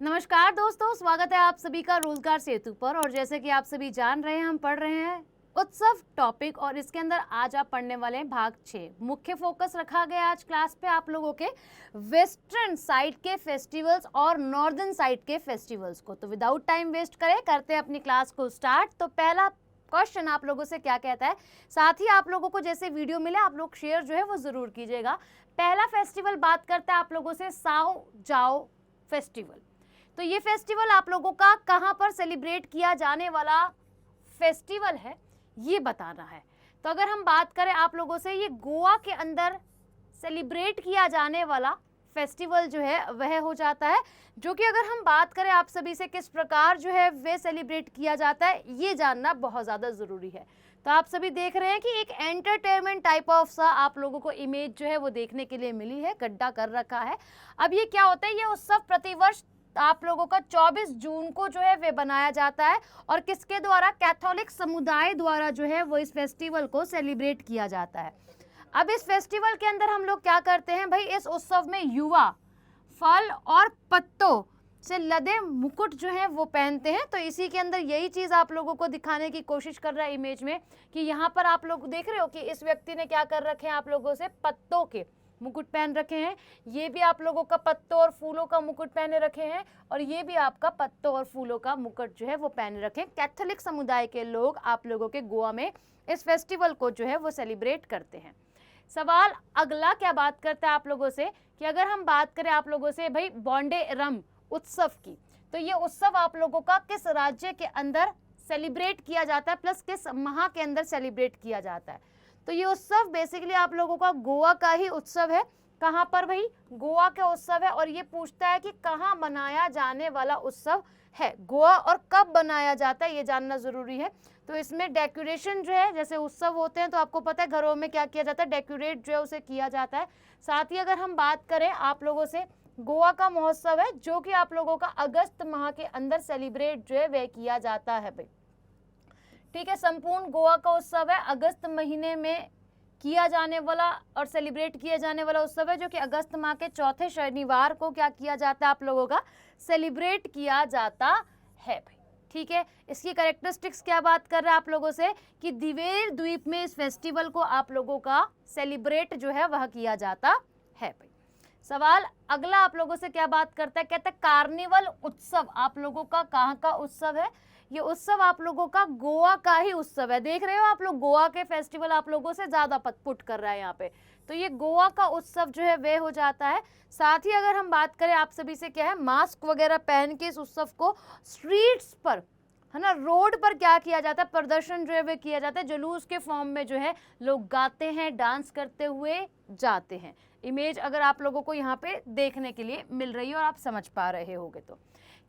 नमस्कार दोस्तों, स्वागत है आप सभी का रोजगार सेतु पर। और जैसे कि आप सभी जान रहे हैं, हम पढ़ रहे हैं उत्सव टॉपिक और इसके अंदर आज आप पढ़ने वाले हैं भाग 6। मुख्य फोकस रखा गया आज क्लास पे आप लोगों के वेस्टर्न साइड के फेस्टिवल्स और नॉर्दर्न साइड के फेस्टिवल्स को। तो विदाउट टाइम वेस्ट करें, करते हैं अपनी क्लास को स्टार्ट। तो पहला क्वेश्चन आप लोगों से क्या कहता है, साथ ही आप लोगों को जैसे वीडियो मिले आप लोग शेयर जो है वो जरूर कीजिएगा। पहला फेस्टिवल बात करता है आप लोगों से साओ जाओ फेस्टिवल। तो ये फेस्टिवल आप लोगों का कहाँ पर सेलिब्रेट किया जाने वाला फेस्टिवल है ये बताना है। तो अगर हम बात करें आप लोगों से, ये गोवा के अंदर सेलिब्रेट किया जाने वाला फेस्टिवल जो है वह हो जाता है, जो कि अगर हम बात करें आप सभी से किस प्रकार जो है वह सेलिब्रेट किया जाता है ये जानना बहुत ज़्यादा ज़रूरी है। तो आप सभी देख रहे हैं कि एक एंटरटेनमेंट टाइप ऑफ सा आप लोगों को इमेज जो है वो देखने के लिए मिली है, गड्ढा कर रखा है। अब ये क्या होता है, ये उत्सव प्रतिवर्ष आप लोगों का 24 जून को जो है वे बनाया जाता है और किसके द्वारा, कैथोलिक समुदाय द्वारा जो है वो इस फेस्टिवल को सेलिब्रेट किया जाता है। अब इस फेस्टिवल के अंदर हम लोग क्या करते हैं भाई, इस उत्सव में युवा फल और पत्तों से लदे मुकुट जो है वो पहनते हैं। तो इसी के अंदर यही चीज आप लोगों को दिखाने की कोशिश कर रहा है इमेज में, कि यहाँ पर आप लोग देख रहे हो कि इस व्यक्ति ने क्या कर रखे हैं, आप लोगों से पत्तों के मुकुट पहन रखे हैं। ये भी आप लोगों का पत्तों और फूलों का मुकुट पहने रखे हैं और ये भी आपका पत्तों और फूलों का मुकुट जो है वो पहने रखे हैं। कैथोलिक समुदाय के लोग आप लोगों के गोवा में इस फेस्टिवल को जो है वो सेलिब्रेट करते हैं। सवाल अगला क्या बात करता है आप लोगों से, कि अगर हम बात करें आप लोगों से भाई बॉन्डे रम उत्सव की, तो ये उत्सव आप लोगों का किस राज्य के अंदर सेलिब्रेट किया जाता है, प्लस किस माह के अंदर सेलिब्रेट किया जाता है। तो ये उत्सव बेसिकली आप लोगों का गोवा का ही उत्सव है। कहाँ पर भाई, गोवा का उत्सव है। और ये पूछता है कि कहाँ मनाया जाने वाला उत्सव है, गोवा और कब बनाया जाता है ये जानना जरूरी है। तो इसमें डेकोरेशन जो है, जैसे उत्सव होते हैं तो आपको पता है घरों में क्या किया जाता है, डेकोरेट जो है उसे किया जाता है। साथ ही अगर हम बात करें आप लोगों से, गोवा का महोत्सव है जो कि आप लोगों का अगस्त माह के अंदर सेलिब्रेट जो है वह किया जाता है भाई। ठीक है, संपूर्ण गोवा का उत्सव है, अगस्त महीने में किया जाने वाला और सेलिब्रेट किया जाने वाला उत्सव है, जो कि अगस्त माह के चौथे शनिवार को क्या किया जाता है आप लोगों का, सेलिब्रेट किया जाता है भाई। ठीक है, इसकी कैरेक्टरिस्टिक्स क्या बात कर रहा है आप लोगों से, कि दिवेर द्वीप में इस फेस्टिवल को आप लोगों का सेलिब्रेट जो है वह किया जाता है भाई। सवाल अगला आप लोगों से क्या बात करता है, कहता है कार्निवल उत्सव आप लोगों का कहाँ का उत्सव है। ये उत्सव आप लोगों का गोवा का ही उत्सव है। देख रहे हो आप लोग, गोवा के फेस्टिवल आप लोगों से ज्यादा पुट कर रहा है यहाँ पे। तो ये गोवा का उत्सव जो है वे हो जाता है। साथ ही अगर हम बात करें आप सभी से, क्या है, मास्क वगैरह पहन के इस उत्सव को स्ट्रीट्स पर, है ना, रोड पर क्या किया जाता है, प्रदर्शन जो है वे किया जाता है। जुलूस के फॉर्म में जो है लोग गाते हैं, डांस करते हुए जाते हैं। इमेज अगर आप लोगों को यहाँ पे देखने के लिए मिल रही है और आप समझ पा रहे होगे, तो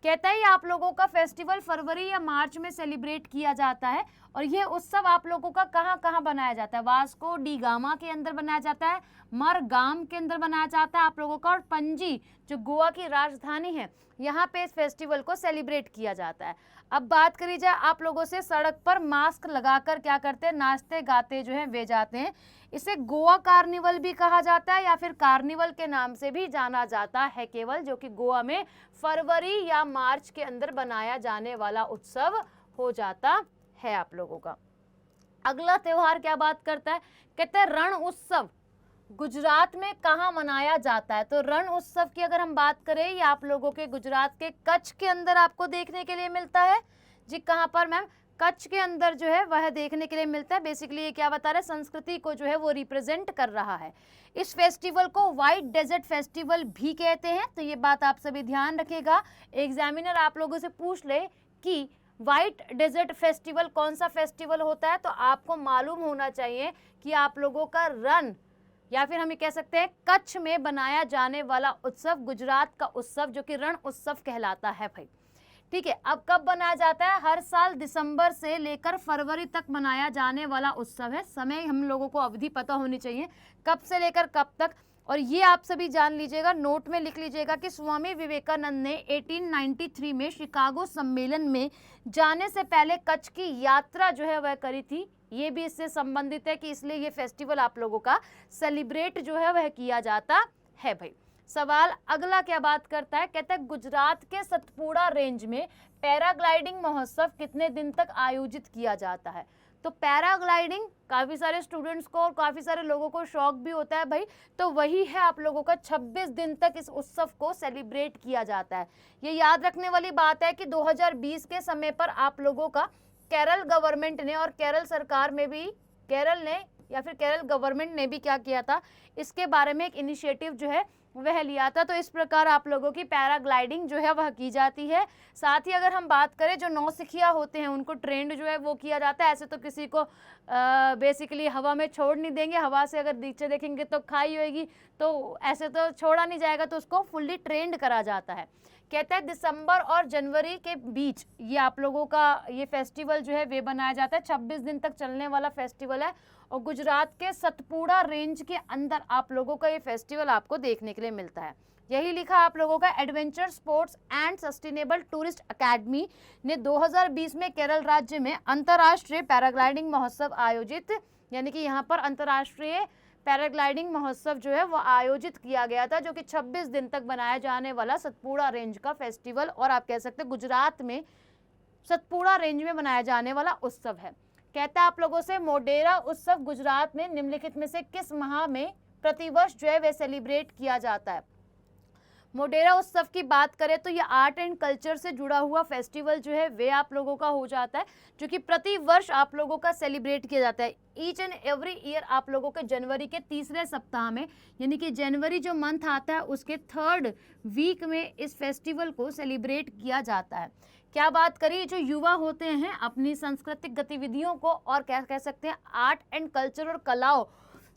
कहता है आप लोगों का फेस्टिवल फरवरी या मार्च में सेलिब्रेट किया जाता है। और यह उत्सव आप लोगों का कहाँ कहाँ बनाया जाता है, वास्को डी गामा के अंदर बनाया जाता है, मरगाम के अंदर बनाया जाता है आप लोगों का, और पणजी जो गोवा की राजधानी है यहाँ पे इस फेस्टिवल को सेलिब्रेट किया जाता है। अब बात करी जाए आप लोगों से, सड़क पर मास्क लगाकर क्या करते हैं, नाचते गाते जो है वे जाते हैं। इसे गोवा कार्निवल भी कहा जाता है या फिर कार्निवल के नाम से भी जाना जाता है केवल, जो कि गोवा में फरवरी या मार्च के अंदर बनाया जाने वाला उत्सव हो जाता है आप लोगों का। अगला त्योहार क्या बात करता है, कहते हैं रण उत्सव गुजरात में कहाँ मनाया जाता है। तो रण उत्सव की अगर हम बात करें, ये आप लोगों के गुजरात के कच्छ के अंदर आपको देखने के लिए मिलता है जी। कहाँ पर मैम, कच्छ के अंदर जो है वह देखने के लिए मिलता है। बेसिकली ये क्या बता रहा है, संस्कृति को जो है वो रिप्रेजेंट कर रहा है। इस फेस्टिवल को व्हाइट डेजर्ट फेस्टिवल भी कहते हैं। तो ये बात आप सभी ध्यान रखेगा, एग्जामिनर आप लोगों से पूछ ले कि व्हाइट डेजर्ट फेस्टिवल कौन सा फेस्टिवल होता है, तो आपको मालूम होना चाहिए कि आप लोगों का रण, या फिर हम ये कह सकते हैं कच्छ में बनाया जाने वाला उत्सव, गुजरात का उत्सव जो कि रण उत्सव कहलाता है भाई। ठीक है, अब कब बनाया जाता है, हर साल दिसंबर से लेकर फरवरी तक मनाया जाने वाला उत्सव है। समय हम लोगों को अवधि पता होनी चाहिए, कब से लेकर कब तक। और ये आप सभी जान लीजिएगा, नोट में लिख लीजिएगा कि स्वामी विवेकानंद ने 1893 में शिकागो सम्मेलन में जाने से पहले कच्छ की यात्रा जो है वह करी थी। ये भी इससे संबंधित है कि इसलिए ये फेस्टिवल आप लोगों का सेलिब्रेट जो है वह किया जाता है भाई। सवाल अगला क्या बात करता है, कहता है गुजरात के सतपुड़ा रेंज में पैराग्लाइडिंग महोत्सव कितने दिन तक आयोजित किया जाता है। तो पैराग्लाइडिंग काफी सारे स्टूडेंट्स को और काफी सारे लोगों को शौक भी होता है भाई, तो वही है आप लोगों का 26 दिन तक इस उत्सव को सेलिब्रेट किया जाता है। ये याद रखने वाली बात है कि 2020 के समय पर आप लोगों का केरल गवर्नमेंट ने और केरल सरकार में भी, केरल ने या फिर केरल गवर्नमेंट ने भी क्या किया था, इसके बारे में एक इनिशिएटिव जो है वह लिया था। तो इस प्रकार आप लोगों की पैराग्लाइडिंग जो है वह की जाती है। साथ ही अगर हम बात करें जो नौसिखिया होते हैं उनको ट्रेंड जो है वो किया जाता है। ऐसे तो किसी को बेसिकली हवा में छोड़ नहीं देंगे, हवा से अगर नीचे देखेंगे तो खाई होगी, तो ऐसे तो छोड़ा नहीं जाएगा, तो उसको फुल्ली ट्रेंड करा जाता है। कहता है दिसंबर और जनवरी के बीच ये आप लोगों का ये फेस्टिवल जो है वे बनाया जाता है। 26 दिन तक चलने वाला फेस्टिवल है और गुजरात के सतपुड़ा रेंज के अंदर आप लोगों का ये फेस्टिवल आपको देखने के लिए मिलता है। यही लिखा आप लोगों का adventure sports and sustainable tourist academy ने 2020 में केरल राज्य में अंतर्राष्ट्रीय पैराग्लाइडिंग महोत्सव आयोजित, यानी कि यहाँ पर अंतर्राष्ट्रीय पैराग्लाइडिंग महोत्सव जो है वो आयोजित किया गया था, जो कि 26 दिन तक बनाया जाने वाला सतपुड़ा रेंज का फेस्टिवल, और आप कह सकते हैं गुजरात में सतपुड़ा रेंज में बनाया जाने वाला उत्सव है। कहता है आप लोगों से मोडेरा उत्सव गुजरात में निम्नलिखित में से किस माह में प्रतिवर्ष जो है वह सेलिब्रेट किया जाता है। मोडेरा उत्सव की बात करें तो ये आर्ट एंड कल्चर से जुड़ा हुआ फेस्टिवल जो है वे आप लोगों का हो जाता है, जो कि प्रति वर्ष आप लोगों का सेलिब्रेट किया जाता है। ईच एंड एवरी ईयर आप लोगों के जनवरी के तीसरे सप्ताह में, यानी कि जनवरी जो मंथ आता है उसके 3rd वीक में इस फेस्टिवल को सेलिब्रेट किया जाता है। क्या बात करें, जो युवा होते हैं अपनी सांस्कृतिक गतिविधियों को और क्या कह सकते हैं आर्ट एंड कल्चर और कलाओं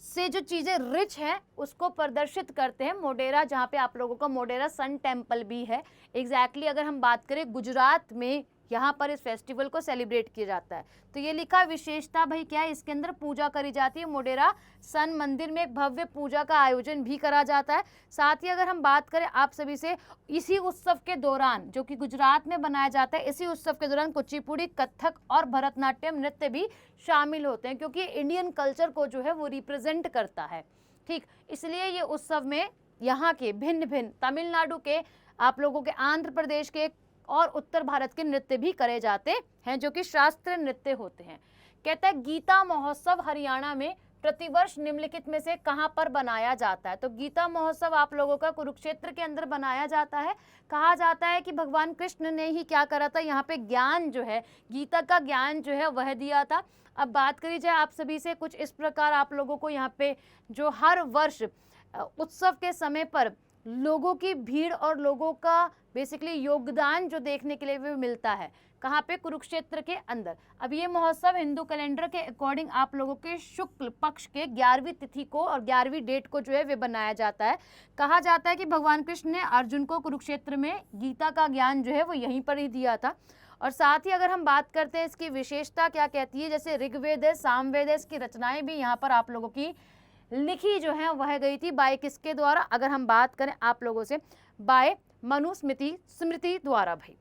से जो चीज़ें रिच हैं उसको प्रदर्शित करते हैं। मोडेरा, जहाँ पे आप लोगों का मोडेरा सन टेम्पल भी है, एग्जैक्टली अगर हम बात करें गुजरात में यहाँ पर इस फेस्टिवल को सेलिब्रेट किया जाता है। तो ये लिखा विशेषता भाई क्या है, इसके अंदर पूजा करी जाती है। मोडेरा सन मंदिर में एक भव्य पूजा का आयोजन भी करा जाता है। साथ ही अगर हम बात करें आप सभी से, इसी उत्सव के दौरान जो कि गुजरात में बनाया जाता है, इसी उत्सव के दौरान कुचिपुड़ी, कथक और भरतनाट्यम नृत्य भी शामिल होते हैं, क्योंकि इंडियन कल्चर को जो है वो रिप्रेजेंट करता है। ठीक, इसलिए ये उत्सव में यहाँ के भिन्न भिन्न तमिलनाडु के, आप लोगों के आंध्र प्रदेश के और उत्तर भारत के नृत्य भी करे जाते हैं, जो कि शास्त्रीय नृत्य होते हैं। कहता है गीता महोत्सव हरियाणा में प्रतिवर्ष निम्नलिखित में से कहां पर बनाया जाता है। तो गीता महोत्सव आप लोगों का कुरुक्षेत्र के अंदर बनाया जाता है। कहा जाता है कि भगवान कृष्ण ने ही क्या करा था, यहाँ पे ज्ञान जो है, गीता का ज्ञान जो है वह दिया था। अब बात करी जाए आप सभी से, कुछ इस प्रकार आप लोगों को यहाँ पे जो हर वर्ष उत्सव के समय पर लोगों की भीड़ और लोगों का बेसिकली योगदान जो देखने के लिए भी मिलता है, कहाँ पे, कुरुक्षेत्र के अंदर। अब ये महोत्सव हिंदू कैलेंडर के अकॉर्डिंग आप लोगों के शुक्ल पक्ष के 11वीं तिथि को और 11वीं डेट को जो है वे बनाया जाता है। कहा जाता है कि भगवान कृष्ण ने अर्जुन को कुरुक्षेत्र में गीता का ज्ञान जो है वो यहीं पर ही दिया था। और साथ ही अगर हम बात करते हैं इसकी विशेषता क्या कहती है, जैसे ऋग्वेद है, सामवेद है, इसकी रचनाएं भी यहाँ पर आप लोगों की लिखी जो है वह गई थी बाय किसके द्वारा, अगर हम बात करें आप लोगों से, बाय मनुस्मृति द्वारा भाई।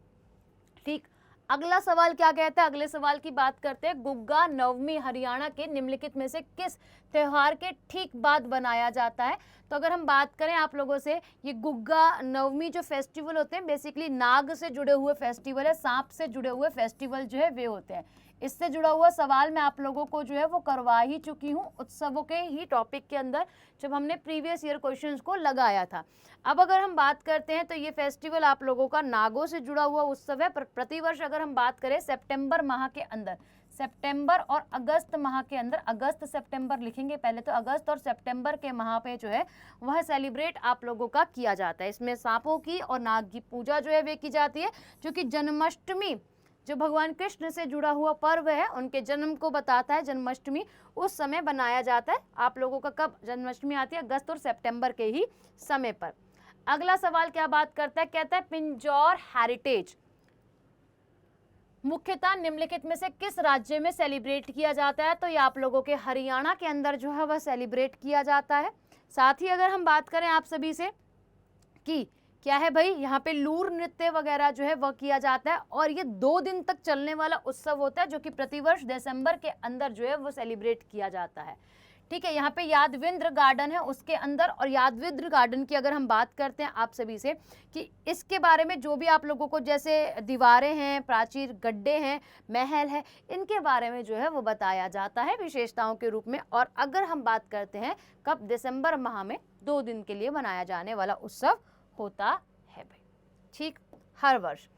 ठीक, अगला सवाल क्या कहता है, अगले सवाल की बात करते हैं। गुग्गा नवमी हरियाणा के निम्नलिखित में से किस त्योहार के ठीक बाद बनाया जाता है। तो अगर हम बात करें आप लोगों से, ये गुग्गा नवमी जो फेस्टिवल होते हैं बेसिकली नाग से जुड़े हुए फेस्टिवल है, सांप से जुड़े हुए फेस्टिवल जो है वे होते हैं। इससे जुड़ा हुआ सवाल मैं आप लोगों को जो है वो करवा ही चुकी हूँ उत्सवों के ही टॉपिक के अंदर, जब हमने प्रीवियस ईयर क्वेश्चंस को लगाया था। अब अगर हम बात करते हैं तो ये फेस्टिवल आप लोगों का नागों से जुड़ा हुआ उत्सव है। प्रतिवर्ष अगर हम बात करें सितंबर माह के अंदर, सितंबर और अगस्त माह के अंदर, अगस्त सितंबर लिखेंगे पहले, तो अगस्त और सितंबर के माह पे जो है वह सेलिब्रेट आप लोगों का किया जाता है। इसमें सांपों की और नाग की पूजा जो है वे की जाती है, जो कि जन्माष्टमी जो भगवान कृष्ण से जुड़ा हुआ पर्व है, उनके जन्म को बताता है। जन्माष्टमी उस समय बनाया जाता है। आप लोगों का कब जन्माष्टमी आती है, अगस्त और सितंबर के ही समय पर। अगला सवाल क्या बात करता है, कहता है पिंजौर हेरिटेज मुख्यतः निम्नलिखित में से किस राज्य में सेलिब्रेट किया जाता है। तो ये आप लोगों के हरियाणा के अंदर जो है वह सेलिब्रेट किया जाता है। साथ ही अगर हम बात करें आप सभी से कि क्या है भाई, यहाँ पे लूर नृत्य वगैरह जो है वह किया जाता है, और ये 2 दिन तक चलने वाला उत्सव होता है, जो कि प्रतिवर्ष दिसंबर के अंदर जो है वो सेलिब्रेट किया जाता है। ठीक है, यहाँ पे यादविंद्र गार्डन है उसके अंदर। और यादविंद्र गार्डन की अगर हम बात करते हैं आप सभी से कि इसके बारे में जो भी आप लोगों को जैसे दीवारें हैं, प्राचीर गड्ढे हैं, महल है, इनके बारे में जो है वो बताया जाता है विशेषताओं के रूप में। और अगर हम बात करते हैं कब, दिसंबर माह में 2 दिन के लिए मनाया जाने वाला उत्सव होता है भाई, ठीक, हर वर्ष।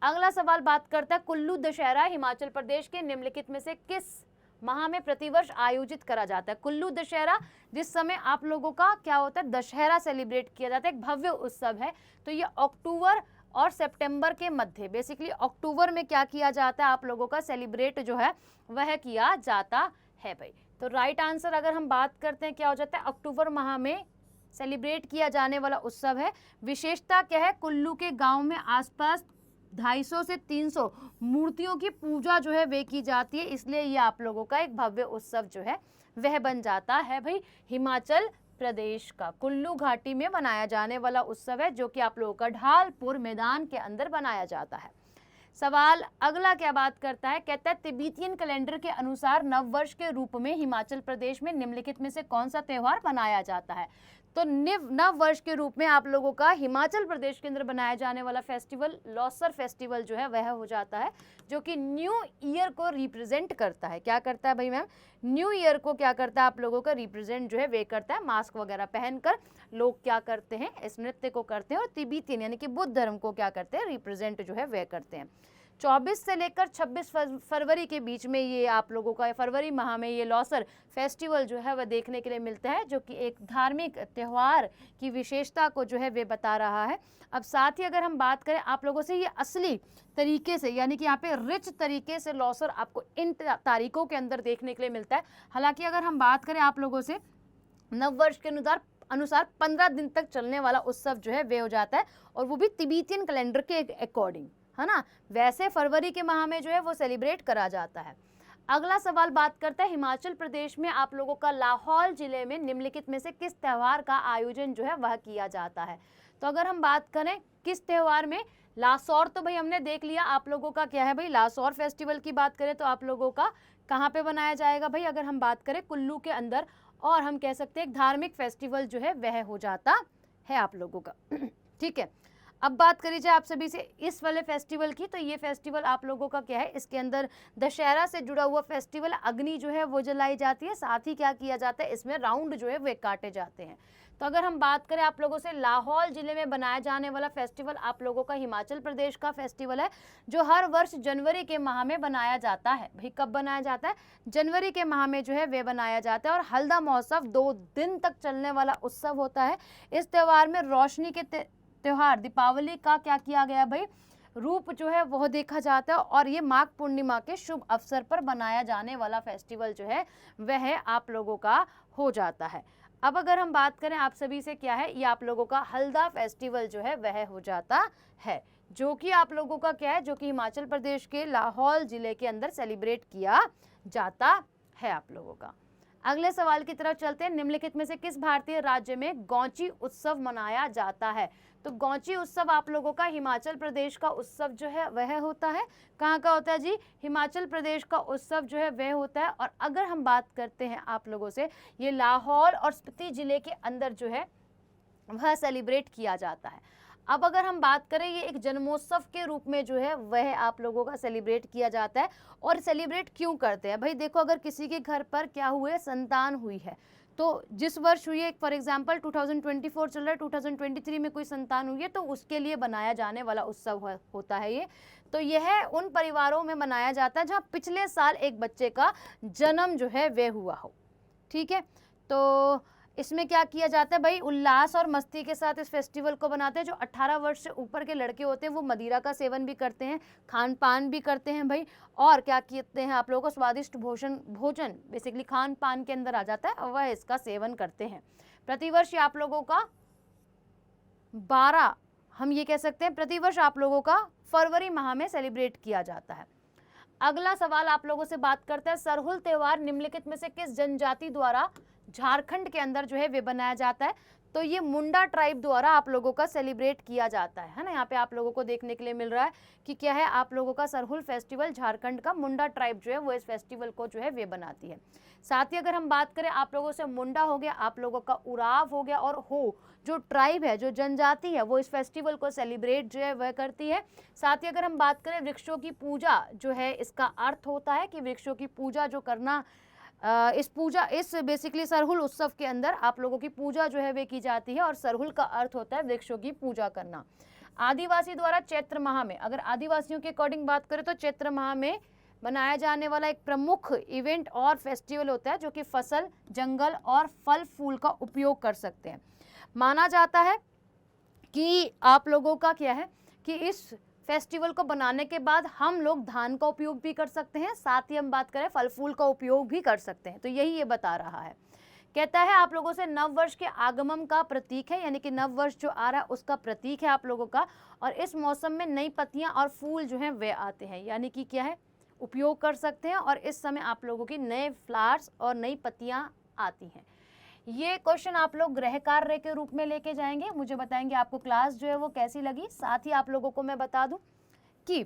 अगला सवाल बात करता है कुल्लू दशहरा हिमाचल प्रदेश के निम्नलिखित में से किस माह में प्रतिवर्ष आयोजित करा जाता है। कुल्लू दशहरा जिस समय आप लोगों का क्या होता है, दशहरा सेलिब्रेट किया जाता है, एक भव्य उत्सव है। तो ये अक्टूबर और सितंबर के मध्य, बेसिकली अक्टूबर में क्या किया जाता है आप लोगों का सेलिब्रेट जो है वह किया जाता है भाई। तो राइट आंसर अगर हम बात करते हैं क्या हो जाता है, अक्टूबर माह में सेलिब्रेट किया जाने वाला उत्सव है। विशेषता क्या है, कुल्लू के गांव में आसपास 250 से 300 मूर्तियों की पूजा जो है वे की जाती है, इसलिए ये आप लोगों का एक भव्य उत्सव जो है वह बन जाता है भाई हिमाचल प्रदेश का। कुल्लू घाटी में मनाया जाने वाला उत्सव है जो कि आप लोगों का ढालपुर मैदान के अंदर बनाया जाता है। सवाल अगला क्या बात करता है, कहता है तिब्बतियन कैलेंडर के अनुसार नववर्ष के रूप में हिमाचल प्रदेश में निम्नलिखित में से कौन सा त्यौहार मनाया जाता है। तो नव वर्ष के रूप में आप लोगों का हिमाचल प्रदेश के अंदर बनाया जाने वाला फेस्टिवल लॉसर फेस्टिवल जो है वह हो जाता है, जो कि न्यू ईयर को रिप्रेजेंट करता है। क्या करता है भाई मैम, न्यू ईयर को क्या करता है आप लोगों का रिप्रेजेंट जो है वे करता है। मास्क वगैरह पहनकर लोग क्या करते हैं, इस नृत्य को करते हैं और तिब्बतियन यानी कि बुद्ध धर्म को क्या करते हैं, रिप्रेजेंट जो है वे करते हैं। 24 से लेकर 26 फरवरी के बीच में ये आप लोगों का फरवरी माह में ये लॉसर फेस्टिवल जो है वह देखने के लिए मिलता है, जो कि एक धार्मिक त्यौहार की विशेषता को जो है वे बता रहा है। अब साथ ही अगर हम बात करें आप लोगों से, ये असली तरीके से यानी कि यहाँ पे रिच तरीके से लॉसर आपको इन तारीखों के अंदर देखने के लिए मिलता है। हालांकि अगर हम बात करें आप लोगों से, नववर्ष के अनुसार 15 दिन तक चलने वाला उत्सव जो है वे हो जाता है, और वो भी तिब्बतियन कैलेंडर के अकॉर्डिंग, है ना। वैसे फरवरी के माह में जो है वो सेलिब्रेट करा जाता है। अगला सवाल बात करता है हिमाचल प्रदेश में आप लोगों का लाहौल जिले में निम्नलिखित में से किस त्यौहार का आयोजन जो है वह किया जाता है। तो अगर हम बात करें किस त्यौहार में, लासौर तो भाई हमने देख लिया आप लोगों का क्या है भाई, लासौर फेस्टिवल की बात करें तो आप लोगों का कहाँ पे बनाया जाएगा भाई, अगर हम बात करें कुल्लू के अंदर, और हम कह सकते हैं एक धार्मिक फेस्टिवल जो है वह हो जाता है आप लोगों का। ठीक है, अब बात करी जाए आप सभी से इस वाले फेस्टिवल की, तो ये फेस्टिवल आप लोगों का क्या है, इसके अंदर दशहरा से जुड़ा हुआ फेस्टिवल, अग्नि जो है वो जलाई जाती है, साथ ही क्या किया जाता है इसमें राउंड जो है वे काटे जाते हैं। तो अगर हम बात करें आप लोगों से, लाहौल जिले में बनाया जाने वाला फेस्टिवल आप लोगों का हिमाचल प्रदेश का फेस्टिवल है, जो हर वर्ष जनवरी के माह में बनाया जाता है। भाई कब बनाया जाता है, जनवरी के माह में जो है वे बनाया जाता है, और हल्दा महोत्सव 2 दिन तक चलने वाला उत्सव होता है। इस त्यौहार में रोशनी के त्योहार दीपावली का क्या किया गया भाई, रूप जो है वह देखा जाता है, और ये माघ पूर्णिमा के शुभ अवसर पर बनाया जाने वाला फेस्टिवल जो है वह आप लोगों का हो जाता है। अब अगर हम बात करें आप सभी से, क्या है ये आप लोगों का हल्दा फेस्टिवल जो है वह हो जाता है, जो कि आप लोगों का क्या है, जो कि हिमाचल प्रदेश के लाहौल जिले के अंदर सेलिब्रेट किया जाता है आप लोगों का। अगले सवाल की तरफ चलते हैं, निम्नलिखित में से किस भारतीय राज्य में गौची उत्सव मनाया जाता है। तो गौची उत्सव आप लोगों का हिमाचल प्रदेश का उत्सव जो है वह होता है। कहाँ का होता है जी, हिमाचल प्रदेश का उत्सव जो है वह होता है। और अगर हम बात करते हैं आप लोगों से, ये लाहौल और स्पीति जिले के अंदर जो है वह सेलिब्रेट किया जाता है। अब अगर हम बात करें, ये एक जन्मोत्सव के रूप में जो है वह आप लोगों का सेलिब्रेट किया जाता है। और सेलिब्रेट क्यों करते हैं भाई, देखो अगर किसी के घर पर क्या हुए, संतान हुई है, तो जिस वर्ष हुई है, फॉर एग्जांपल 2024 चल रहा है, 2023 में कोई संतान हुई है, तो उसके लिए बनाया जाने वाला उत्सव होता है ये। तो यह उन परिवारों में मनाया जाता है जहाँ पिछले साल एक बच्चे का जन्म जो है वह हुआ हो। ठीक है, तो इसमें क्या किया जाता है भाई, उल्लास और मस्ती के साथ इस फेस्टिवल को बनाते हैं। जो 18 वर्ष से ऊपर के लड़के होते हैं वो मदिरा का सेवन भी करते हैं, खान पान भी करते हैं भाई, और क्या कहते हैं आप लोगों को, स्वादिष्ट भोजन बेसिकली खान पान के अंदर आ जाता है, और वह इसका सेवन करते हैं। प्रतिवर्ष आप लोगों का 12, हम ये कह सकते हैं प्रतिवर्ष आप लोगों का फरवरी माह में सेलिब्रेट किया जाता है। अगला सवाल आप लोगों से बात करते हैं, सरहुल त्यौहार निम्नलिखित में से किस जनजाति द्वारा झारखंड के अंदर जो है वे बनाया जाता है। तो ये मुंडा ट्राइब द्वारा आप लोगों का सेलिब्रेट किया जाता है ना। यहाँ पे आप लोगों को देखने के लिए मिल रहा है कि क्या है, आप लोगों का सरहुल फेस्टिवल झारखंड का मुंडा ट्राइब जो है वो इस फेस्टिवल को जो है वे बनाती है। साथ ही अगर हम बात करें आप लोगों से, मुंडा हो गया, आप लोगों का उराव हो गया, और हो जो ट्राइब है, जो जनजाति है, वो इस फेस्टिवल को सेलिब्रेट जो है वह करती है। साथ ही अगर हम बात करें वृक्षों की पूजा जो है, इसका अर्थ होता है कि वृक्षों की पूजा जो करना, इस बेसिकली सरहुल उत्सव के अंदर आप लोगों की पूजा जो है वे की जाती है, और सरहुल का अर्थ होता है वृक्षों की पूजा करना। आदिवासी द्वारा चैत्र माह में, अगर आदिवासियों के अकॉर्डिंग बात करें तो चैत्र माह में बनाया जाने वाला एक प्रमुख इवेंट और फेस्टिवल होता है जो कि फसल, जंगल और फल फूल का उपयोग कर सकते हैं। माना जाता है कि आप लोगों का क्या है कि इस फेस्टिवल को बनाने के बाद हम लोग धान का उपयोग भी कर सकते हैं, साथ ही हम बात करें फल फूल का उपयोग भी कर सकते हैं। तो यही ये बता रहा है। कहता है आप लोगों से नव वर्ष के आगमन का प्रतीक है, यानी कि नव वर्ष जो आ रहा है उसका प्रतीक है आप लोगों का, और इस मौसम में नई पत्तियां और फूल जो हैं वे आते हैं, यानी कि क्या है, उपयोग कर सकते हैं, और इस समय आप लोगों की नए फ्लावर्स और नई पत्तियां आती हैं। ये क्वेश्चन आप लोग गृह कार्य के रूप में लेके जाएंगे, मुझे बताएंगे आपको क्लास जो है वो कैसी लगी। साथ ही आप लोगों को मैं बता दूं कि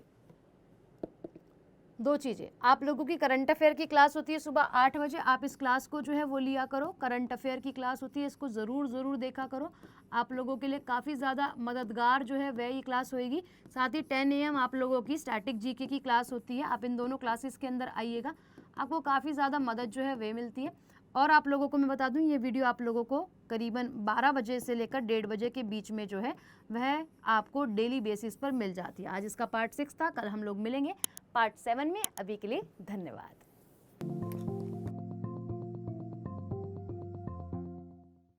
दो चीज़ें, आप लोगों की करंट अफेयर की क्लास होती है सुबह 8 बजे, आप इस क्लास को जो है वो लिया करो। करंट अफेयर की क्लास होती है, इसको ज़रूर देखा करो, आप लोगों के लिए काफ़ी ज़्यादा मददगार जो है वह ये क्लास होएगी। साथ ही 10 AM आप लोगों की स्टैटिक जीके की क्लास होती है, आप इन दोनों क्लासेस के अंदर आइएगा, आपको काफ़ी ज़्यादा मदद जो है वे मिलती है। और आप लोगों को मैं बता दूं, ये वीडियो आप लोगों को करीबन 12 बजे से लेकर 1:30 बजे के बीच में जो है वह आपको डेली बेसिस पर मिल जाती है। आज इसका पार्ट 6 था, कल हम लोग मिलेंगे पार्ट 7 में। अभी के लिए धन्यवाद।